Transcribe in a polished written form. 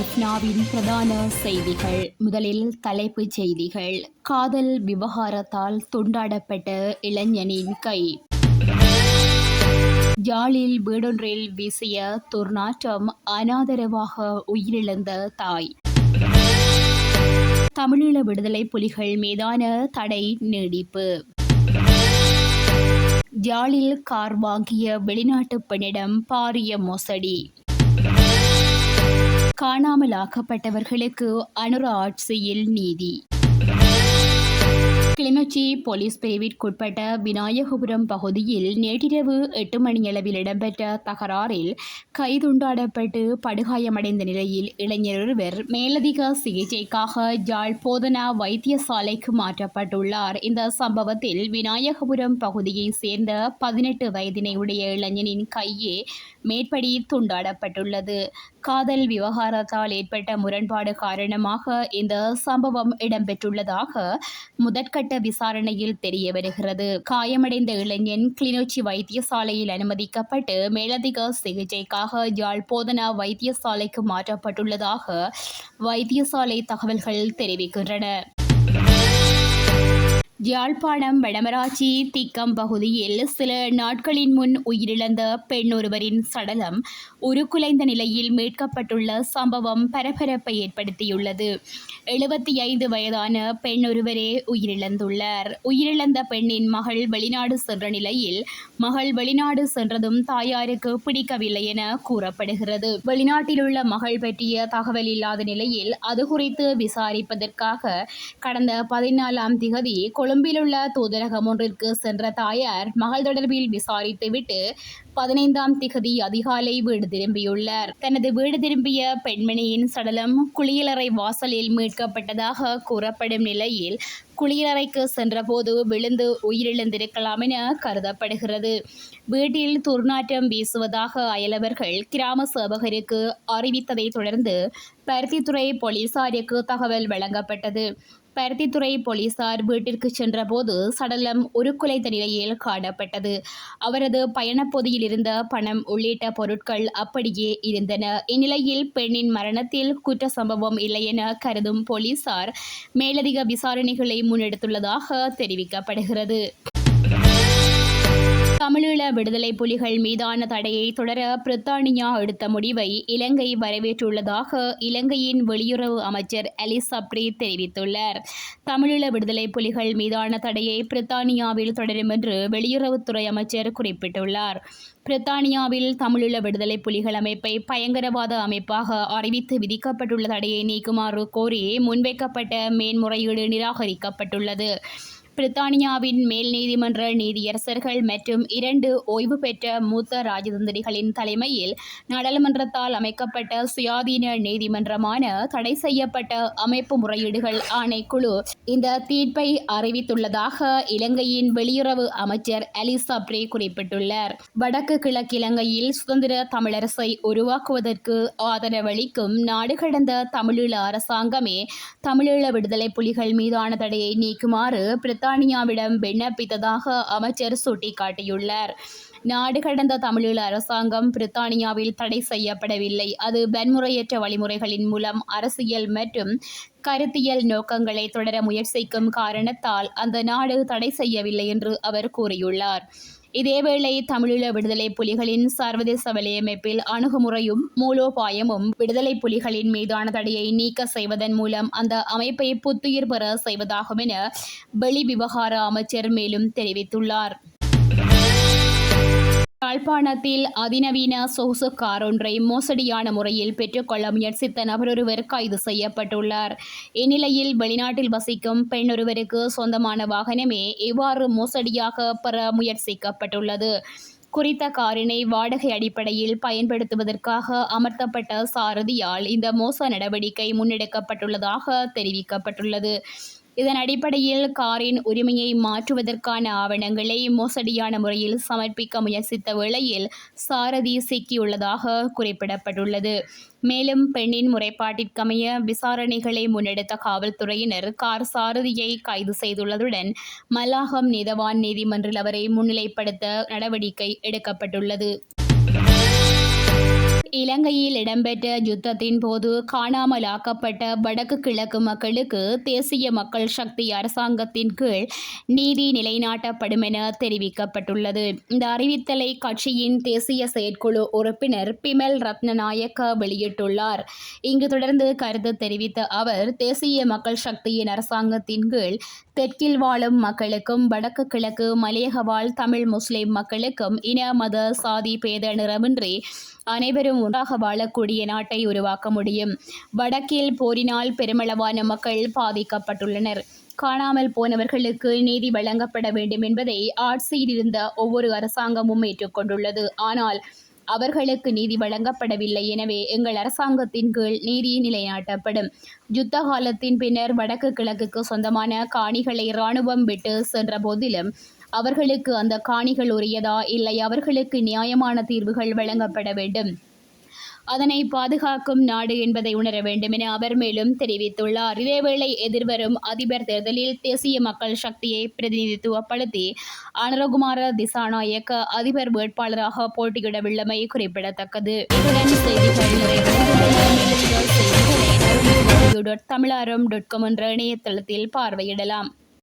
எஃப்னாவின் பிரதான செய்திகள். முதலில் தலைப்புச் செய்திகள். காதல் விவகாரத்தால் துண்டாடப்பட்ட இளைஞனின் கை. யாழில் வீடொன்றில் வீசிய துர்நாற்றம், அனாதரவாக உயிரிழந்த தாய். தமிழீழ விடுதலை புலிகள் மீதான தடை நீடிப்பு. யாழில் கார் வாங்கிய வெளிநாட்டு பெண்ணிடம் பாரிய மோசடி. காணாமலாக்கப்பட்டவர்களுக்கு அனுர ஆட்சியில் நீதி. கிளிநொச்சி போலீஸ் பிரிவிற்குட்பட்ட விநாயகபுரம் பகுதியில் நேற்றிரவு 8 மணியளவில் இடம்பெற்ற தகராறில் கைதுண்டாடப்பட்டு படுகாயமடைந்த நிலையில் இளைஞர் ஒருவர் மேலதிக சிகிச்சைக்காக யாழ் போதனா வைத்தியசாலைக்கு மாற்றப்பட்டுள்ளார். இந்த சம்பவத்தில் விநாயகபுரம் பகுதியைச் சேர்ந்த 18 வயதினை உடைய இளைஞனின் கையே மேற்படி துண்டாடப்பட்டுள்ளது. காதல் விவகாரத்தால் ஏற்பட்ட முரண்பாடு காரணமாக இந்த சம்பவம் இடம்பெற்றுள்ளதாக முதற்கட்ட விசாரணையில் தெரிய வருகிறது. காயமடைந்த இளைஞன் கிளிநொச்சி வைத்தியசாலையில் அனுமதிக்கப்பட்டு மேலதிக சிகிச்சைக்காக யாழ் போதனா வைத்தியசாலைக்கு மாற்றப்பட்டுள்ளதாக வைத்தியசாலை தகவல்கள் தெரிவிக்கின்றன. யாழ்ப்பாணம் வடமராட்சி திக்கம் பகுதியில் சில நாட்களின் முன் உயிரிழந்த பெண் ஒருவரின் சடலம் உருக்குலைந்த நிலையில் மீட்கப்பட்டுள்ள சம்பவம் பரபரப்பை ஏற்படுத்தியுள்ளது. 75 வயதான பெண் ஒருவரே உயிரிழந்துள்ளார். உயிரிழந்த பெண்ணின் மகள் வெளிநாடு சென்ற நிலையில் மகள் வெளிநாடு சென்றதும் தாயாருக்கு பிடிக்கவில்லை என கூறப்படுகிறது. வெளிநாட்டில் உள்ள மகள் பற்றிய தகவல் இல்லாத நிலையில் அது குறித்து விசாரிப்பதற்காக கடந்த 14ஆம் திகதி கொழும்பில் உள்ள தூதரகம் ஒன்றிற்கு சென்ற தாயார் மகள் தொடர்பில் விசாரித்துவிட்டு 15ஆம் திகதி அதிகாலை வீடு திரும்பியுள்ளார். தனது வீடு திரும்பிய பெண்மணியின் சடலம் குளியலறை வாசலில் மீட்கப்பட்டதாக கூறப்படும் நிலையில் குளியலறைக்கு சென்றபோது விழுந்து உயிரிழந்திருக்கலாம் என கருதப்படுகிறது. வீட்டில் துர்நாற்றம் வீசுவதாக அயலவர்கள் கிராம சேவகருக்கு அறிவித்ததை தொடர்ந்து பருத்தித்துறை போலீசாருக்கு தகவல் வழங்கப்பட்டது. பருத்தித்துறை போலீசார் வீட்டிற்கு சென்றபோது சடலம் உருக்குலைந்த நிலையில் காணப்பட்டது. அவரது பயணப்பொதியில் இருந்த பணம் உள்ளிட்ட பொருட்கள் அப்படியே இருந்தன. இந்நிலையில் பெண்ணின் மரணத்தில் குற்ற சம்பவம் இல்லை என கருதும் போலீசார் மேலதிக விசாரணைகளை முன்னெடுத்துள்ளதாக தெரிவிக்கப்படுகிறது. தமிழீழ விடுதலை புலிகள் மீதான தடையை தொடர பிரித்தானியா எடுத்த முடிவை இலங்கை வரவேற்றுள்ளதாக இலங்கையின் வெளியுறவு அமைச்சர் அலி சப்ரி தெரிவித்துள்ளார். தமிழீழ விடுதலை புலிகள் மீதான தடையை பிரித்தானியாவில் தொடரும் என்று வெளியுறவுத்துறை அமைச்சர் குறிப்பிட்டுள்ளார். பிரித்தானியாவில் தமிழீழ விடுதலை புலிகள் அமைப்பை பயங்கரவாத அமைப்பாக அறிவித்து விதிக்கப்பட்டுள்ள தடையை நீக்குமாறு கோரி முன்வைக்கப்பட்ட மேன்முறையீடு நிராகரிக்கப்பட்டுள்ளது. பிரித்தானியாவின் மேல் நீதிமன்ற நீதியரசர்கள் மற்றும் 2 ஓய்வு பெற்ற மூத்த ராஜதந்திரிகளின் தலைமையில் நாடாளுமன்றத்தால் அமைக்கப்பட்ட சுயாதீன நீதிமன்றமான தடை செய்யப்பட்ட அமைப்பு முறையீடுகள் ஆணைக்குழு இந்த தீர்ப்பை அறிவித்துள்ளதாக இலங்கையின் வெளியுறவு அமைச்சர் அலி சப்ரி குறிப்பிட்டுள்ளார். வடக்கு கிழக்கிலங்கையில் சுதந்திர தமிழரசை உருவாக்குவதற்கு ஆதரவளிக்கும் நாடு கடந்த தமிழீழ அரசாங்கமே தமிழீழ விடுதலை புலிகள் மீதான தடையை நீக்குமாறு பிரித்தானியாவிடம் விண்ணப்பித்ததாக அமைச்சர் சுட்டிக்காட்டியுள்ளார். நாடு கடந்த தமிழீழ அரசாங்கம் பிரித்தானியாவில் தடை செய்யப்படவில்லை. அது வன்முறையற்ற வழிமுறைகளின் மூலம் அரசியல் மற்றும் கருத்தியல் நோக்கங்களை தொடர முயற்சிக்கும் காரணத்தால் அந்த நாடு தடை செய்யவில்லை என்று அவர் கூறியுள்ளார். இதேவேளை தமிழீழ விடுதலை புலிகளின் சர்வதேச வலையமைப்பில் அணுகுமுறையும் மூலோபாயமும் விடுதலை புலிகளின் மீதான தடையை நீக்க செய்வதன் மூலம் அந்த அமைப்பை புத்துயிர் பெற செய்வதாகும் என வெளிவிவகார அமைச்சர் மேலும் தெரிவித்துள்ளார். யாழ்ப்பாணத்தில் அதிநவீன சொகுசு கார் ஒன்றை மோசடியான முறையில் பெற்றுக்கொள்ள முயற்சித்த நபரொருவர் கைது செய்யப்பட்டுள்ளார். இந்நிலையில் வெளிநாட்டில் வசிக்கும் பெண்ணொருவருக்கு சொந்தமான வாகனமே இவ்வாறு மோசடியாக பெற முயற்சிக்கப்பட்டுள்ளது. குறித்த காரினை வாடகை அடிப்படையில் பயன்படுத்துவதற்காக அமர்த்தப்பட்ட சாரதியால் இந்த மோச நடவடிக்கை முன்னெடுக்கப்பட்டுள்ளதாக தெரிவிக்கப்பட்டுள்ளது. இதன் அடிப்படையில் காரின் உரிமையை மாற்றுவதற்கான ஆவணங்களை மோசடியான முறையில் சமர்ப்பிக்க முயற்சித்த வேளையில் சாரதி சிக்கியுள்ளதாக குறிப்பிடப்பட்டுள்ளது. மேலும் பெண்ணின் முறைப்பாட்டிற்கமைய விசாரணைகளை முன்னெடுத்த காவல்துறையினர் கார் சாரதியை கைது செய்துள்ளதுடன் மல்லாகம் நீதவான் நீதிமன்றில் அவரை முன்னிலைப்படுத்த நடவடிக்கை எடுக்கப்பட்டுள்ளது. இலங்கையில் இடம்பெற்ற யுத்தத்தின் போது காணாமலாக்கப்பட்ட வடக்கு கிழக்கு மக்களுக்கு தேசிய மக்கள் சக்தி அரசாங்கத்தின் கீழ் நீதி நிலைநாட்டப்படும் என தெரிவிக்கப்பட்டுள்ளது. இந்த அறிவித்தலை கட்சியின் தேசிய செயற்குழு உறுப்பினர் பிமல் ரத்னநாயக்க வெளியிட்டுள்ளார். இங்கு தொடர்ந்து கருத்து தெரிவித்த அவர், தேசிய மக்கள் சக்தியின் அரசாங்கத்தின் கீழ் தெற்கில் வாழும் மக்களுக்கும் வடக்கு கிழக்கு மலையக வாழ் தமிழ் முஸ்லிம் மக்களுக்கும் இன மத சாதி பேத நிறமின்றி அனைவரும் ஒன்றாக வாழக்கூடிய நாட்டை உருவாக்க முடியும். வடக்கில் போரினால் பெருமளவான மக்கள் பாதிக்கப்பட்டுள்ளனர். காணாமல் போனவர்களுக்கு நீதி வழங்கப்பட வேண்டும் என்பதை ஆட்சியில் இருந்த ஒவ்வொரு அரசாங்கமும் ஏற்றுக்கொண்டுள்ளது. ஆனால் அவர்களுக்கு நீதி வழங்கப்படவில்லை. எனவே எங்கள் அரசாங்கத்தின் கீழ் நீதி நிலைநாட்டப்படும். யுத்த காலத்தின் பின்னர் வடக்கு கிழக்குக்கு சொந்தமான காணிகளை இராணுவம் விட்டு சென்ற போதிலும் அவர்களுக்கு அந்த காணிகள் உரியதா இல்லை, அவர்களுக்கு நியாயமான தீர்வுகள் வழங்கப்பட வேண்டும். அதனை பாதுகாக்கும் நாடு என்பதை உணர வேண்டும் என அவர் மேலும் தெரிவித்துள்ளார். இதேவேளை எதிர்வரும் அதிபர் தேர்தலில் தேசிய மக்கள் சக்தியை பிரதிநிதித்துவப்படுத்தி அனுரகுமார திசாநாயக்க அதிபர் வேட்பாளராக போட்டியிடவுள்ளமை குறிப்பிடத்தக்கது. இத்துடன் செய்திகள் நிறைவடைந்தன. தமிழாரம்.com என்ற இணையதளத்தில் பார்வையிடலாம்.